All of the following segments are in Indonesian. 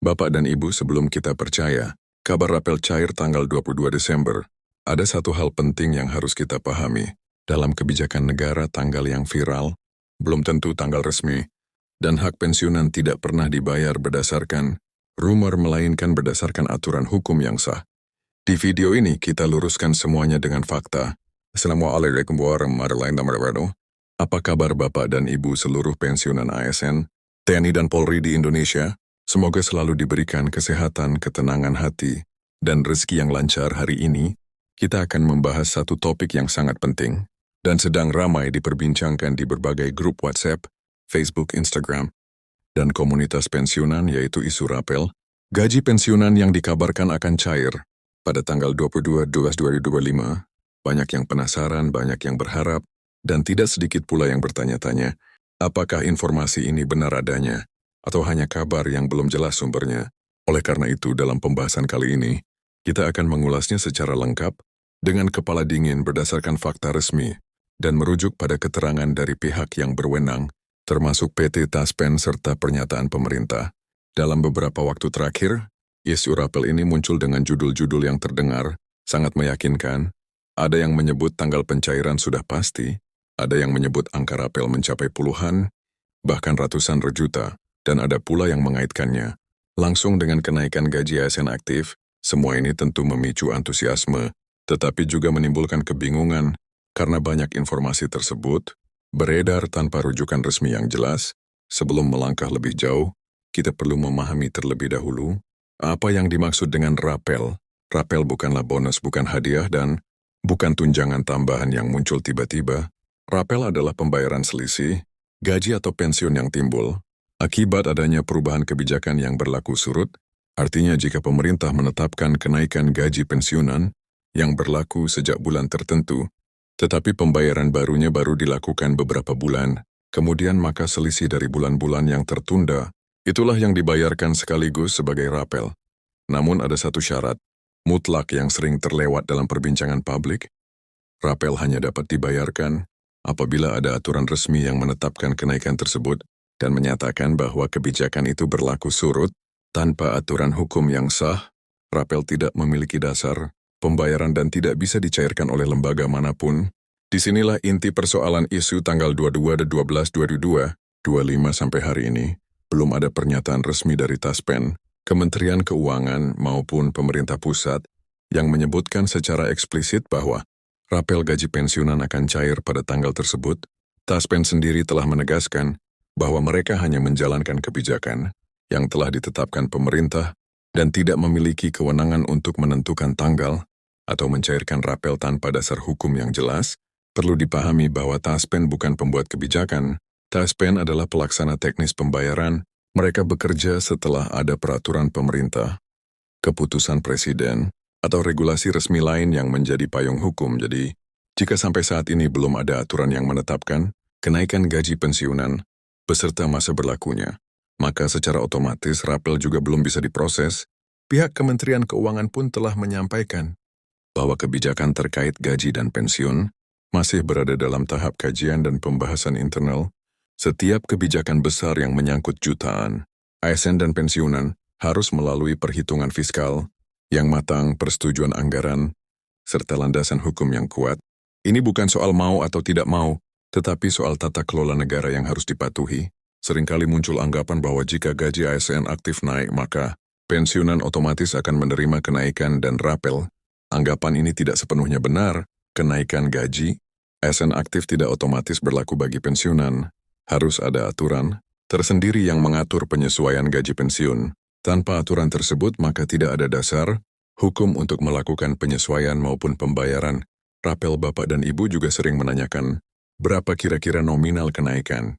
Bapak dan Ibu, sebelum kita percaya, kabar rapel cair tanggal 22 Desember, ada satu hal penting yang harus kita pahami. Dalam kebijakan negara, tanggal yang viral, belum tentu tanggal resmi, dan hak pensiunan tidak pernah dibayar berdasarkan rumor, melainkan berdasarkan aturan hukum yang sah. Di video ini, kita luruskan semuanya dengan fakta. Assalamualaikum warahmatullahi wabarakatuh. Apa kabar Bapak dan Ibu seluruh pensiunan ASN, TNI dan Polri di Indonesia? Semoga selalu diberikan kesehatan, ketenangan hati, dan rezeki yang lancar. Hari ini, kita akan membahas satu topik yang sangat penting dan sedang ramai diperbincangkan di berbagai grup WhatsApp, Facebook, Instagram, dan komunitas pensiunan, yaitu isu rapel, gaji pensiunan yang dikabarkan akan cair pada tanggal 22/12/2025. Banyak yang penasaran, banyak yang berharap, dan tidak sedikit pula yang bertanya-tanya, apakah informasi ini benar adanya, atau hanya kabar yang belum jelas sumbernya. Oleh karena itu, dalam pembahasan kali ini, kita akan mengulasnya secara lengkap, dengan kepala dingin berdasarkan fakta resmi, dan merujuk pada keterangan dari pihak yang berwenang, termasuk PT Taspen serta pernyataan pemerintah. Dalam beberapa waktu terakhir, isu rapel ini muncul dengan judul-judul yang terdengar sangat meyakinkan. Ada yang menyebut tanggal pencairan sudah pasti, ada yang menyebut angka rapel mencapai puluhan, bahkan ratusan juta, dan ada pula yang mengaitkannya langsung dengan kenaikan gaji ASN aktif. Semua ini tentu memicu antusiasme, tetapi juga menimbulkan kebingungan karena banyak informasi tersebut beredar tanpa rujukan resmi yang jelas. Sebelum melangkah lebih jauh, kita perlu memahami terlebih dahulu apa yang dimaksud dengan rapel. Rapel bukanlah bonus, bukan hadiah, dan bukan tunjangan tambahan yang muncul tiba-tiba. Rapel adalah pembayaran selisih, gaji atau pensiun yang timbul akibat adanya perubahan kebijakan yang berlaku surut. Artinya jika pemerintah menetapkan kenaikan gaji pensiunan yang berlaku sejak bulan tertentu, tetapi pembayaran barunya baru dilakukan beberapa bulan, kemudian maka selisih dari bulan-bulan yang tertunda, itulah yang dibayarkan sekaligus sebagai rapel. Namun ada satu syarat mutlak yang sering terlewat dalam perbincangan publik. Rapel hanya dapat dibayarkan apabila ada aturan resmi yang menetapkan kenaikan tersebut dan menyatakan bahwa kebijakan itu berlaku surut. Tanpa aturan hukum yang sah, rapel tidak memiliki dasar pembayaran dan tidak bisa dicairkan oleh lembaga manapun. Disinilah inti persoalan isu tanggal 22/12/2025 sampai hari ini. Belum ada pernyataan resmi dari Taspen, Kementerian Keuangan maupun pemerintah pusat yang menyebutkan secara eksplisit bahwa rapel gaji pensiunan akan cair pada tanggal tersebut. Taspen sendiri telah menegaskan bahwa mereka hanya menjalankan kebijakan yang telah ditetapkan pemerintah dan tidak memiliki kewenangan untuk menentukan tanggal atau mencairkan rapel tanpa dasar hukum yang jelas. Perlu dipahami bahwa Taspen bukan pembuat kebijakan. Taspen adalah pelaksana teknis pembayaran. Mereka bekerja setelah ada peraturan pemerintah, keputusan presiden, atau regulasi resmi lain yang menjadi payung hukum. Jadi, jika sampai saat ini belum ada aturan yang menetapkan kenaikan gaji pensiunan beserta masa berlakunya, maka secara otomatis rapel juga belum bisa diproses. Pihak Kementerian Keuangan pun telah menyampaikan bahwa kebijakan terkait gaji dan pensiun masih berada dalam tahap kajian dan pembahasan internal. Setiap kebijakan besar yang menyangkut jutaan ASN dan pensiunan harus melalui perhitungan fiskal yang matang, persetujuan anggaran, serta landasan hukum yang kuat. Ini bukan soal mau atau tidak mau, tetapi soal tata kelola negara yang harus dipatuhi. Seringkali muncul anggapan bahwa jika gaji ASN aktif naik, maka pensiunan otomatis akan menerima kenaikan dan rapel. Anggapan ini tidak sepenuhnya benar. Kenaikan gaji ASN aktif tidak otomatis berlaku bagi pensiunan. Harus ada aturan tersendiri yang mengatur penyesuaian gaji pensiun. Tanpa aturan tersebut, maka tidak ada dasar hukum untuk melakukan penyesuaian maupun pembayaran rapel. Bapak dan Ibu juga sering menanyakan, berapa kira-kira nominal kenaikan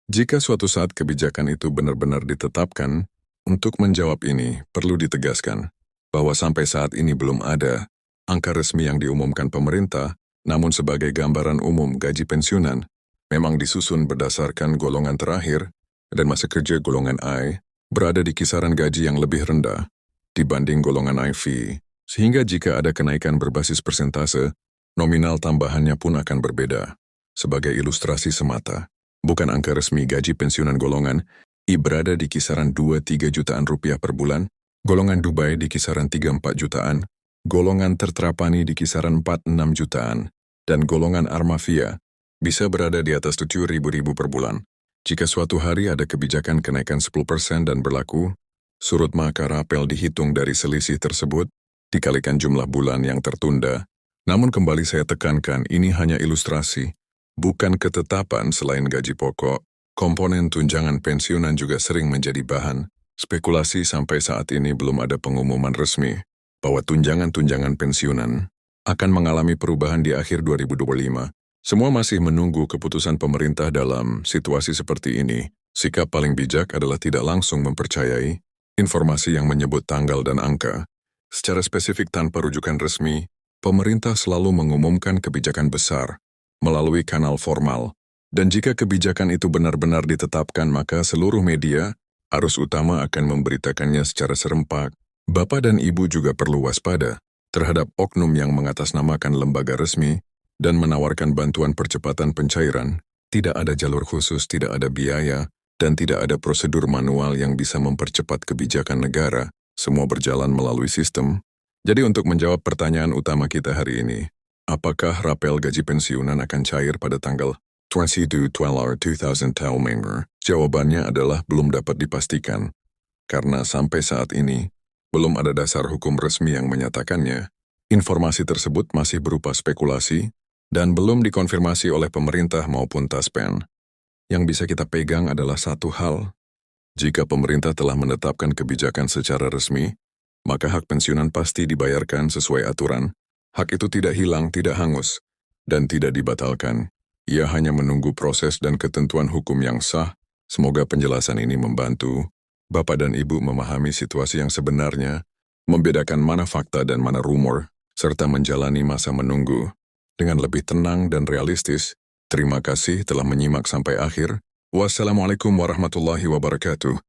jika suatu saat kebijakan itu benar-benar ditetapkan? Untuk menjawab ini, perlu ditegaskan bahwa sampai saat ini belum ada angka resmi yang diumumkan pemerintah, namun sebagai gambaran umum gaji pensiunan memang disusun berdasarkan golongan terakhir dan masa kerja golongan I berada di kisaran gaji yang lebih rendah dibanding golongan IV, sehingga jika ada kenaikan berbasis persentase, nominal tambahannya pun akan berbeda. Sebagai ilustrasi semata, bukan angka resmi gaji pensiunan golongan berada di kisaran 2-3 jutaan rupiah per bulan, golongan Dubai di kisaran 3-4 jutaan, golongan Tertrapani di kisaran 4-6 jutaan, dan golongan Armavia bisa berada di atas 7.000 per bulan. Jika suatu hari ada kebijakan kenaikan 10% dan berlaku, surut maka rapel dihitung dari selisih tersebut, dikalikan jumlah bulan yang tertunda. Namun kembali saya tekankan, ini hanya ilustrasi, bukan ketetapan. Selain gaji pokok, komponen tunjangan pensiunan juga sering menjadi bahan spekulasi. Sampai saat ini belum ada pengumuman resmi bahwa tunjangan-tunjangan pensiunan akan mengalami perubahan di akhir 2025. Semua masih menunggu keputusan pemerintah. Dalam situasi seperti ini, sikap paling bijak adalah tidak langsung mempercayai informasi yang menyebut tanggal dan angka secara spesifik tanpa rujukan resmi. Pemerintah selalu mengumumkan kebijakan besar melalui kanal formal, dan jika kebijakan itu benar-benar ditetapkan, maka seluruh media, arus utama akan memberitakannya secara serempak. Bapak dan Ibu juga perlu waspada terhadap oknum yang mengatasnamakan lembaga resmi dan menawarkan bantuan percepatan pencairan. Tidak ada jalur khusus, tidak ada biaya, dan tidak ada prosedur manual yang bisa mempercepat kebijakan negara. Semua berjalan melalui sistem. Jadi untuk menjawab pertanyaan utama kita hari ini, apakah rapel gaji pensiunan akan cair pada tanggal 22/12/2012? Jawabannya adalah belum dapat dipastikan, karena sampai saat ini belum ada dasar hukum resmi yang menyatakannya. Informasi tersebut masih berupa spekulasi dan belum dikonfirmasi oleh pemerintah maupun Taspen. Yang bisa kita pegang adalah satu hal: jika pemerintah telah menetapkan kebijakan secara resmi, maka hak pensiunan pasti dibayarkan sesuai aturan. Hak itu tidak hilang, tidak hangus, dan tidak dibatalkan. Ia hanya menunggu proses dan ketentuan hukum yang sah. Semoga penjelasan ini membantu Bapak dan Ibu memahami situasi yang sebenarnya, membedakan mana fakta dan mana rumor, serta menjalani masa menunggu dengan lebih tenang dan realistis. Terima kasih telah menyimak sampai akhir. Wassalamualaikum warahmatullahi wabarakatuh.